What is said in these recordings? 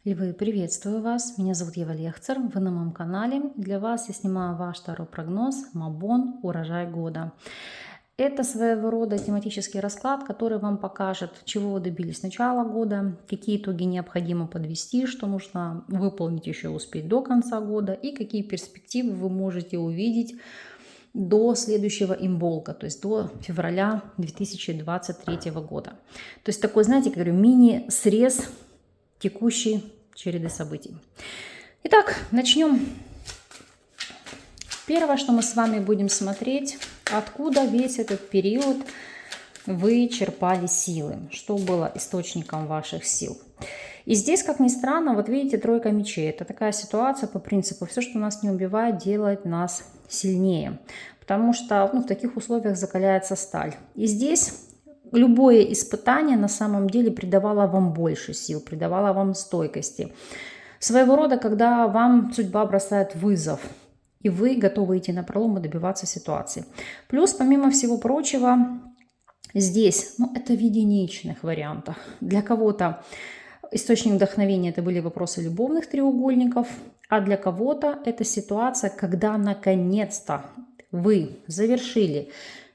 Львы, приветствую вас. Меня зовут Ева Лехцер. Вы на моем канале. Для вас я снимаю ваш второй прогноз Мабон урожай года. Это своего рода тематический расклад, который вам покажет, чего вы добились с начала года, какие итоги необходимо подвести, что нужно выполнить еще успеть до конца года и какие перспективы вы можете увидеть до следующего имболка, то есть до февраля 2023 года. То есть такой, знаете, как говорю, мини-срез текущей череды событий. Итак, начнем. Первое, что мы с вами будем смотреть, откуда весь этот период вы черпали силы, что было источником ваших сил. И здесь, как ни странно, вот видите, тройка мечей. Это такая ситуация по принципу: все, что нас не убивает, делает нас сильнее. Потому что в таких условиях закаляется сталь. И здесь любое испытание на самом деле придавало вам больше сил, придавало вам стойкости. Своего рода, когда вам судьба бросает вызов, и вы готовы идти напролом и добиваться ситуации. Плюс, помимо всего прочего, здесь, это в единичных вариантах. Для кого-то источник вдохновения это были вопросы любовных треугольников, а для кого-то это ситуация, когда наконец-то вы завершили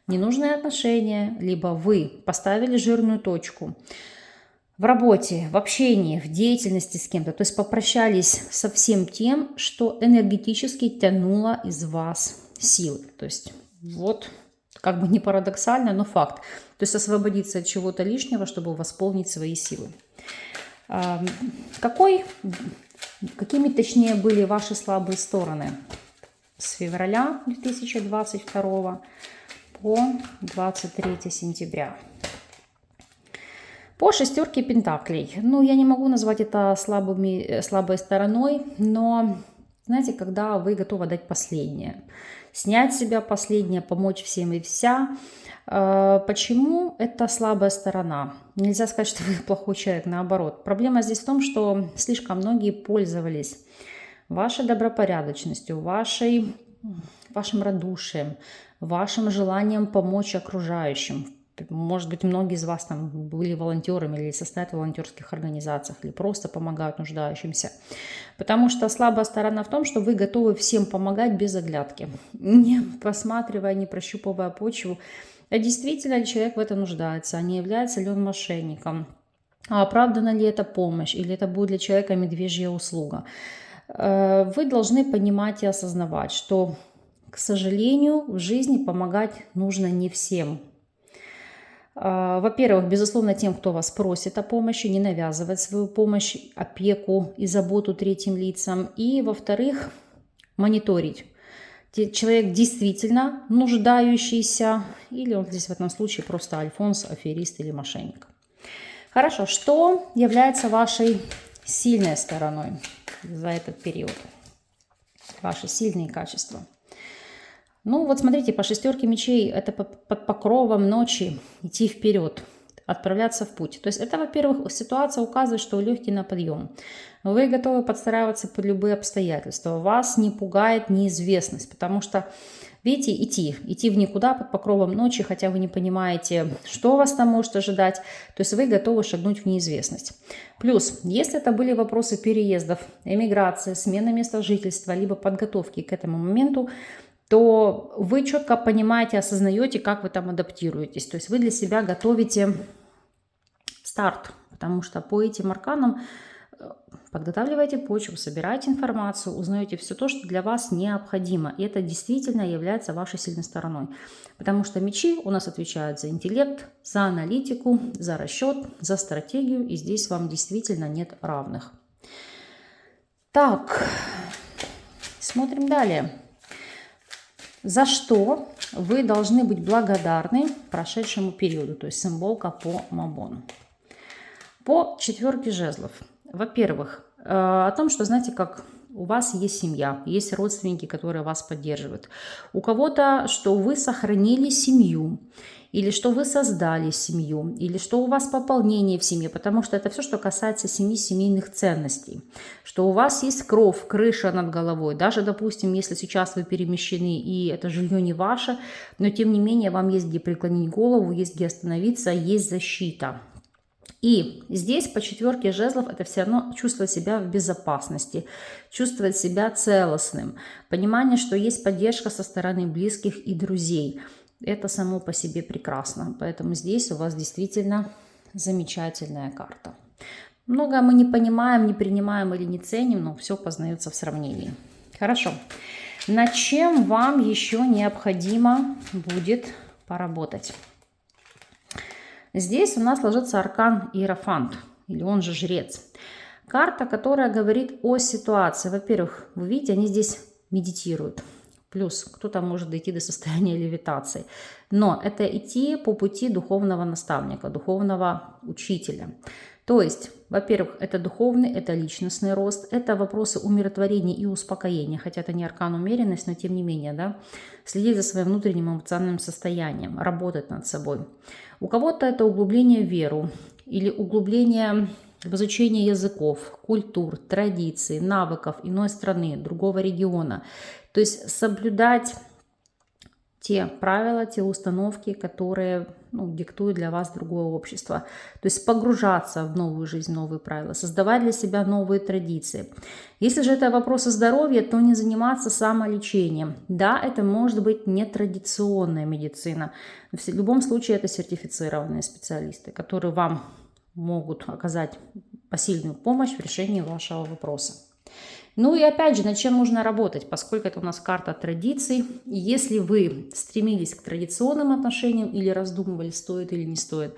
ненужные отношения, либо вы поставили жирную точку в работе, в общении, в деятельности с кем-то, то есть попрощались со всем тем, что энергетически тянуло из вас силы. То есть вот, как бы не парадоксально, но факт. То есть освободиться от чего-то лишнего, чтобы восполнить свои силы. Какими, точнее, были ваши слабые стороны с февраля 2022 по 23 сентября? По шестерке пентаклей. Я не могу назвать это слабой стороной, но, знаете, когда вы готовы дать последнее, снять с себя последнее, помочь всем и вся. Почему это слабая сторона? Нельзя сказать, что вы плохой человек, наоборот. Проблема здесь в том, что слишком многие пользовались вашей добропорядочностью, вашим радушием, вашим желанием помочь окружающим. Может быть, многие из вас там были волонтерами или состоят в волонтерских организациях, или просто помогают нуждающимся. Потому что слабая сторона в том, что вы готовы всем помогать без оглядки, не просматривая, не прощупывая почву. А действительно ли человек в этом нуждается, а не является ли он мошенником? А оправдана ли это помощь, или это будет для человека медвежья услуга? Вы должны понимать и осознавать, что, к сожалению, в жизни помогать нужно не всем. Во-первых, безусловно, тем, кто вас просит о помощи, не навязывать свою помощь, опеку и заботу третьим лицам. И, во-вторых, мониторить. Человек действительно нуждающийся, или он здесь в этом случае просто альфонс, аферист или мошенник. Хорошо, что является вашей сильной стороной за этот период? Ваши сильные качества. Смотрите, по шестерке мечей это под покровом ночи идти вперед, отправляться в путь. То есть это, во-первых, ситуация указывает, что легкий на подъем. Вы готовы подстраиваться под любые обстоятельства. Вас не пугает неизвестность, потому что, видите, идти в никуда под покровом ночи, хотя вы не понимаете, что вас там может ожидать. То есть вы готовы шагнуть в неизвестность. Плюс, если это были вопросы переездов, эмиграции, смены места жительства, либо подготовки к этому моменту, то вы четко понимаете, осознаете, как вы там адаптируетесь. То есть вы для себя готовите старт, потому что по этим арканам подготавливаете почву, собираете информацию, узнаете все то, что для вас необходимо. И это действительно является вашей сильной стороной. Потому что мечи у нас отвечают за интеллект, за аналитику, за расчет, за стратегию. И здесь вам действительно нет равных. Так, смотрим далее. За что вы должны быть благодарны прошедшему периоду, то есть символка по Мабону. По четверке жезлов. Во-первых, о том, что, знаете, как у вас есть семья, есть родственники, которые вас поддерживают. У кого-то, что вы сохранили семью, или что вы создали семью, или что у вас пополнение в семье, потому что это все, что касается семьи, семейных ценностей. Что у вас есть кров, крыша над головой. Даже, допустим, если сейчас вы перемещены, и это жилье не ваше, но тем не менее вам есть где преклонить голову, есть где остановиться, есть защита. И здесь по 4 жезлов это все равно чувствовать себя в безопасности, чувствовать себя целостным, понимание, что есть поддержка со стороны близких и друзей. Это само по себе прекрасно. Поэтому здесь у вас действительно замечательная карта. Многое мы не понимаем, не принимаем или не ценим, но все познается в сравнении. Хорошо. Над чем вам еще необходимо будет поработать? Здесь у нас ложится аркан Иерофант, или он же Жрец. Карта, которая говорит о ситуации. Во-первых, вы видите, они здесь медитируют. Плюс кто-то может дойти до состояния левитации. Но это идти по пути духовного наставника, духовного учителя. То есть, во-первых, это духовный, это личностный рост, это вопросы умиротворения и успокоения, хотя это не аркан умеренность, но тем не менее, да, следить за своим внутренним эмоциональным состоянием, работать над собой. У кого-то это углубление в веру или углубление в изучение языков, культур, традиций, навыков иной страны, другого региона. То есть соблюдать те правила, те установки, которые диктуют для вас другое общество. То есть погружаться в новую жизнь, новые правила, создавать для себя новые традиции. Если же это вопросы здоровья, то не заниматься самолечением. Да, это может быть нетрадиционная медицина. В любом случае это сертифицированные специалисты, которые вам могут оказать посильную помощь в решении вашего вопроса. Ну и опять же, над чем нужно работать, поскольку это у нас карта традиций. И если вы стремились к традиционным отношениям или раздумывали, стоит или не стоит,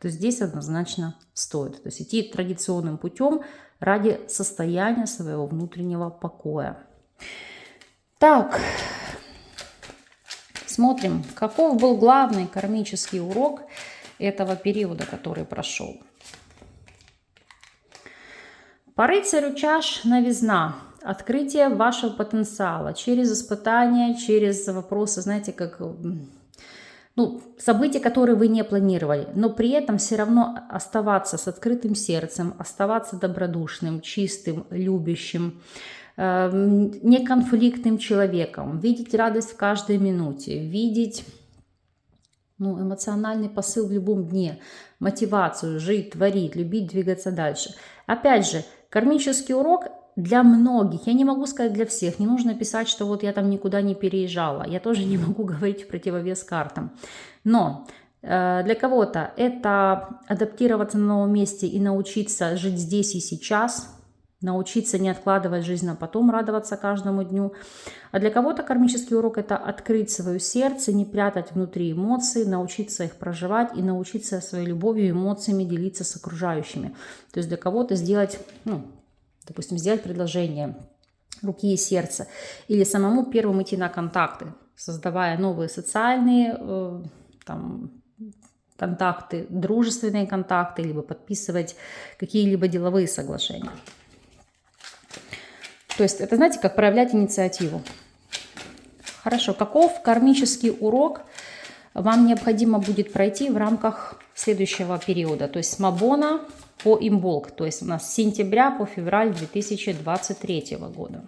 то здесь однозначно стоит. То есть идти традиционным путем ради состояния своего внутреннего покоя. Так, смотрим, каков был главный кармический урок этого периода, который прошел. По рыцарю чаш новизна, открытие вашего потенциала через испытания, через вопросы, знаете, как события, которые вы не планировали, но при этом все равно оставаться с открытым сердцем, оставаться добродушным, чистым, любящим, неконфликтным человеком, видеть радость в каждой минуте, видеть эмоциональный посыл в любом дне, мотивацию жить, творить, любить, двигаться дальше. Опять же, кармический урок для многих, я не могу сказать для всех, не нужно писать, что вот я там никуда не переезжала, я тоже не могу говорить в противовес картам. Но для кого-то это адаптироваться на новом месте и научиться жить здесь и сейчас, научиться не откладывать жизнь на потом, радоваться каждому дню. А для кого-то кармический урок – это открыть свое сердце, не прятать внутри эмоции, научиться их проживать и научиться своей любовью и эмоциями делиться с окружающими. То есть для кого-то сделать, допустим, сделать предложение руки и сердца. Или самому первым идти на контакты, создавая новые социальные контакты, дружественные контакты, либо подписывать какие-либо деловые соглашения. То есть это, знаете, как проявлять инициативу. Хорошо, каков кармический урок вам необходимо будет пройти в рамках следующего периода? То есть с Мабона по Имболк, то есть у нас с сентября по февраль 2023 года.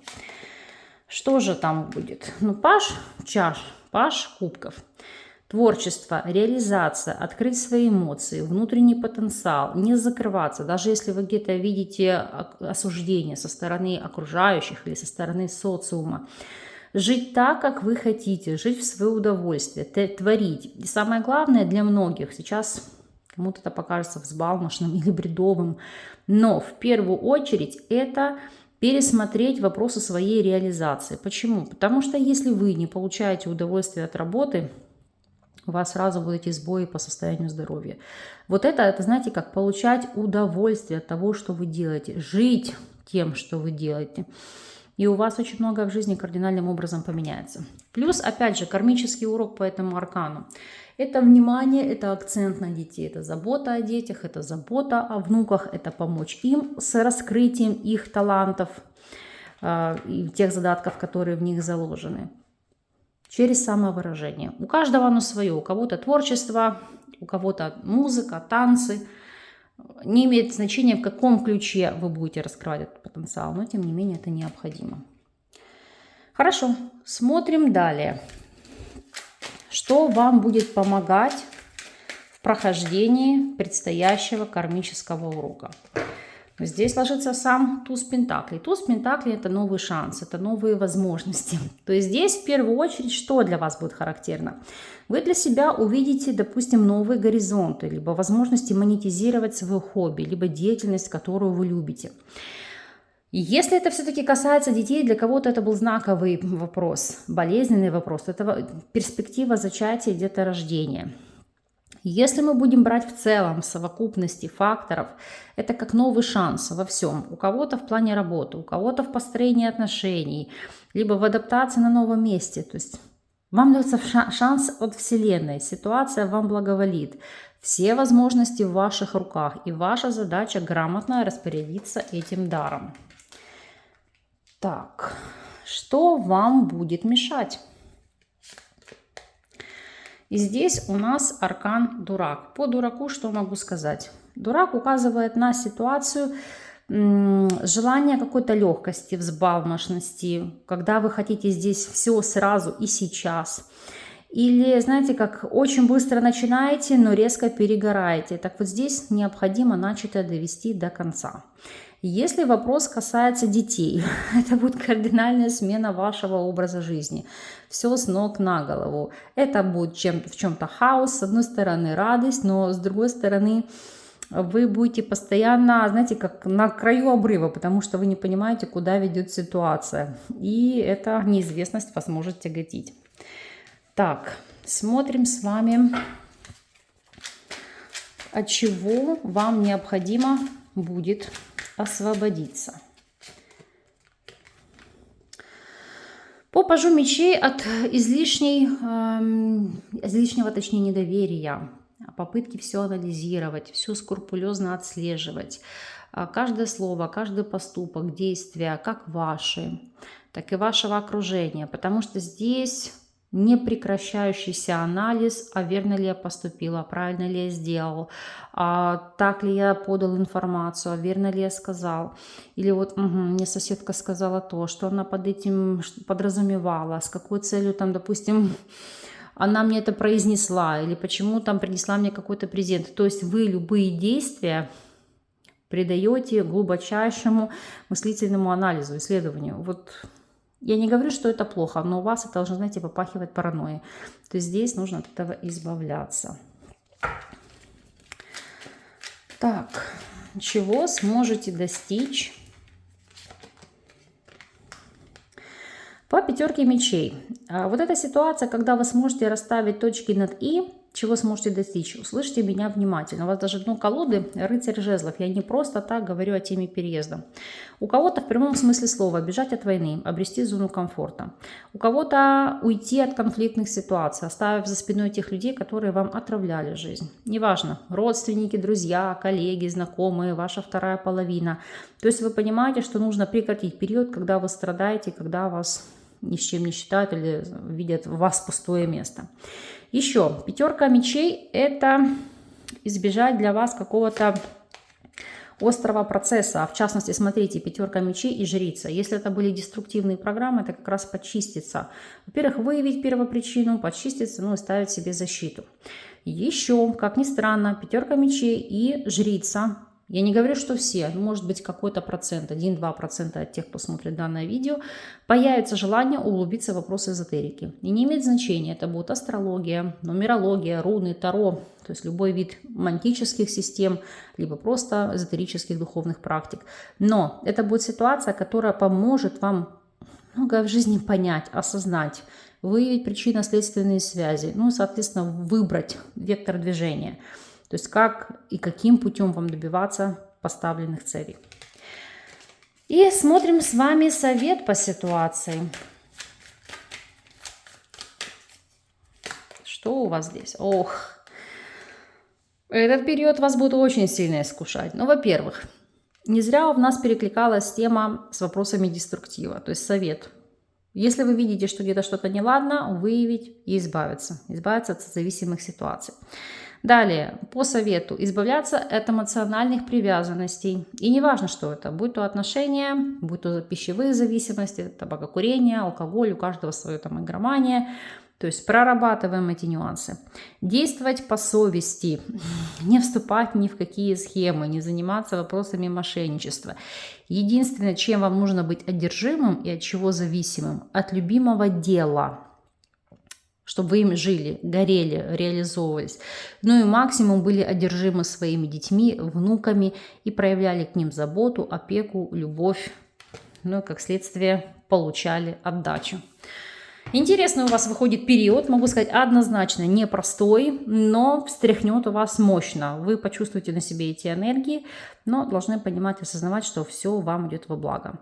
Что же там будет? Паж чаш, паж кубков. Творчество, реализация, открыть свои эмоции, внутренний потенциал, не закрываться. Даже если вы где-то видите осуждение со стороны окружающих или со стороны социума. Жить так, как вы хотите, жить в свое удовольствие, творить. И самое главное для многих, сейчас кому-то это покажется взбалмошным или бредовым, но в первую очередь это пересмотреть вопросы своей реализации. Почему? Потому что если вы не получаете удовольствие от работы, у вас сразу будут эти сбои по состоянию здоровья. Вот это, знаете, как получать удовольствие от того, что вы делаете, жить тем, что вы делаете. И у вас очень многое в жизни кардинальным образом поменяется. Плюс, опять же, кармический урок по этому аркану. Это внимание, это акцент на детей, это забота о детях, это забота о внуках, это помочь им с раскрытием их талантов и тех задатков, которые в них заложены. Через самовыражение. У каждого оно свое. У кого-то творчество, у кого-то музыка, танцы. Не имеет значения, в каком ключе вы будете раскрывать этот потенциал, но тем не менее это необходимо. Хорошо, смотрим далее. Что вам будет помогать в прохождении предстоящего кармического урока. Здесь ложится сам туз пентаклей. Туз пентаклей – это новый шанс, это новые возможности. То есть здесь в первую очередь что для вас будет характерно? Вы для себя увидите, допустим, новые горизонты, либо возможности монетизировать свое хобби, либо деятельность, которую вы любите. Если это все-таки касается детей, для кого-то это был знаковый вопрос, болезненный вопрос, это перспектива зачатия, деторождения. Если мы будем брать в целом в совокупности факторов, это как новый шанс во всем. У кого-то в плане работы, у кого-то в построении отношений, либо в адаптации на новом месте. То есть вам дается шанс от Вселенной, ситуация вам благоволит. Все возможности в ваших руках, и ваша задача грамотно распорядиться этим даром. Так, что вам будет мешать? И здесь у нас аркан Дурак. По дураку что могу сказать? Дурак указывает на ситуацию желания какой-то легкости, взбалмошности, когда вы хотите здесь все сразу и сейчас. Или, знаете, как очень быстро начинаете, но резко перегораете. Так вот здесь необходимо начатое довести до конца. Если вопрос касается детей, это будет кардинальная смена вашего образа жизни. Все с ног на голову. Это будет в чем-то хаос, с одной стороны радость, но с другой стороны вы будете постоянно, знаете, как на краю обрыва, потому что вы не понимаете, куда ведет ситуация. И эта неизвестность вас может тяготить. Так, смотрим с вами, от чего вам необходимо будет освободиться. По пажу мечей от излишнего, точнее, недоверия, попытки все анализировать, все скрупулезно отслеживать. Каждое слово, каждый поступок, действия, как ваши, так и вашего окружения. Потому что здесь непрекращающийся анализ, а верно ли я поступила, правильно ли я сделал, так ли я подал информацию, а верно ли я сказал. Или вот мне соседка сказала то, что она под этим подразумевала, с какой целью там, допустим, она мне это произнесла, или почему там принесла мне какой-то презент. То есть вы любые действия придаете глубочайшему мыслительному анализу, исследованию. Вот я не говорю, что это плохо, но у вас это должно, знаете, попахивать паранойей. То есть здесь нужно от этого избавляться. Так, чего сможете достичь? По пятерке мечей. Вот эта ситуация, когда вы сможете расставить точки над «и», чего сможете достичь? Услышьте меня внимательно. У вас даже дно колоды рыцарь жезлов. Я не просто так говорю о теме переезда. У кого-то в прямом смысле слова бежать от войны, обрести зону комфорта. У кого-то уйти от конфликтных ситуаций, оставив за спиной тех людей, которые вам отравляли жизнь. Неважно, родственники, друзья, коллеги, знакомые, ваша вторая половина. То есть вы понимаете, что нужно прекратить период, когда вы страдаете, когда вас ни с чем не считают или видят в вас пустое место. Еще пятерка мечей – это избежать для вас какого-то острого процесса. В частности, смотрите, пятерка мечей и жрица. Если это были деструктивные программы, это как раз почиститься. Во-первых, выявить первопричину, почиститься, и ставить себе защиту. Еще, как ни странно, пятерка мечей и жрица. Я не говорю, что все, может быть какой-то процент, 1-2% от тех, кто смотрит данное видео, появится желание углубиться в вопросы эзотерики. И не имеет значения, это будет астрология, нумерология, руны, таро, то есть любой вид мантических систем, либо просто эзотерических духовных практик. Но это будет ситуация, которая поможет вам многое в жизни понять, осознать, выявить причинно-следственные связи, соответственно, выбрать вектор движения. То есть как и каким путем вам добиваться поставленных целей. И смотрим с вами совет по ситуации. Что у вас здесь? Ох, этот период вас будет очень сильно искушать. Во-первых, не зря у нас перекликалась тема с вопросами деструктива. То есть совет. Если вы видите, что где-то что-то неладно, выявить и избавиться. Избавиться от зависимых ситуаций. Далее, по совету, избавляться от эмоциональных привязанностей. И не важно, что это, будь то отношения, будь то пищевые зависимости, табакокурение, алкоголь, у каждого свое там игромания. То есть прорабатываем эти нюансы. Действовать по совести, не вступать ни в какие схемы, не заниматься вопросами мошенничества. Единственное, чем вам нужно быть одержимым и от чего зависимым, от любимого дела, чтобы вы им жили, горели, реализовывались. Ну и максимум были одержимы своими детьми, внуками и проявляли к ним заботу, опеку, любовь. Ну и как следствие получали отдачу. Интересный у вас выходит период, могу сказать, однозначно непростой, но встряхнет у вас мощно. Вы почувствуете на себе эти энергии, но должны понимать и осознавать, что все вам идет во благо.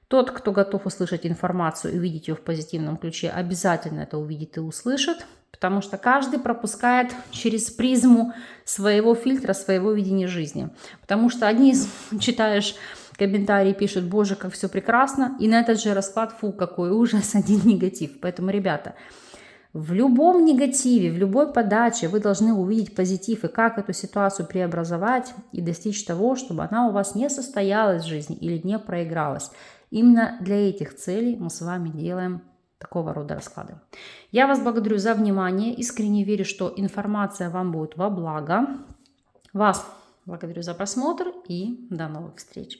Тот, кто готов услышать информацию и увидеть ее в позитивном ключе, обязательно это увидит и услышит, потому что каждый пропускает через призму своего фильтра, своего видения жизни. Потому что одни читаешь комментарии, пишут: боже, как все прекрасно, и на этот же расклад: фу, какой ужас, один негатив. Поэтому, ребята, в любом негативе, в любой подаче вы должны увидеть позитив и как эту ситуацию преобразовать и достичь того, чтобы она у вас не состоялась в жизни или не проигралась. Именно для этих целей мы с вами делаем такого рода расклады. Я вас благодарю за внимание, искренне верю, что информация вам будет во благо. Вас благодарю за просмотр и до новых встреч.